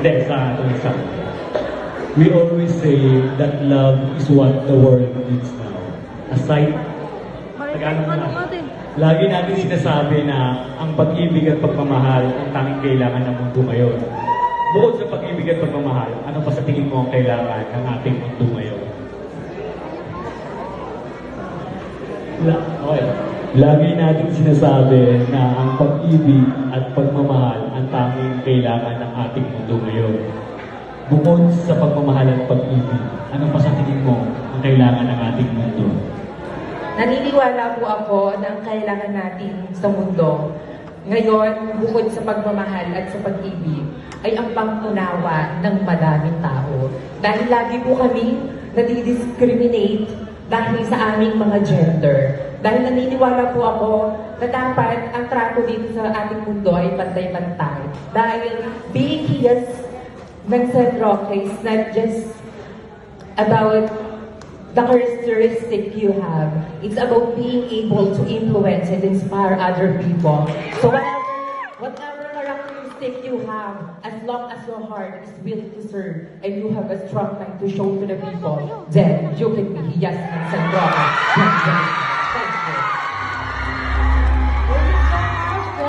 Hindi, sa we always say that love is what the world needs now. Aside, Tagalog na. Lagi natin sinasabi na ang pag-ibig at pagmamahal ang tanging kailangan ng mundo ngayon. Bukod sa pag-ibig at pagmamahal, ano pa sa tingin mo ang kailangan ng ating mundo ngayon? Okay. Lagi natin sinasabi na ang pag-ibig at pagmamahal ang tanging kailangan ng ating mundo ngayon. Bukod sa pagmamahal at pag-ibig, ano pa sa tingin mo ang kailangan ng ating mundo? Naniniwala po ako na ang kailangan natin sa mundo ngayon, bukod sa pagmamahal at sa pag-ibig, ay ang pangunawa ng madaming tao. Dahil lagi po kami nadidiscriminate dahil sa aming mga gender. Dahil naniniwala po ako na dapat ang trato dito sa ating mundo ay pantay-pantay. Dahil being hiyas ng San Roque is not just about the characteristic you have. It's about being able to influence and inspire other people. So whatever characteristic you have, as long as your heart is willing to serve and you have a strong mind to show to the people, then you can be hiyas ng San Roque.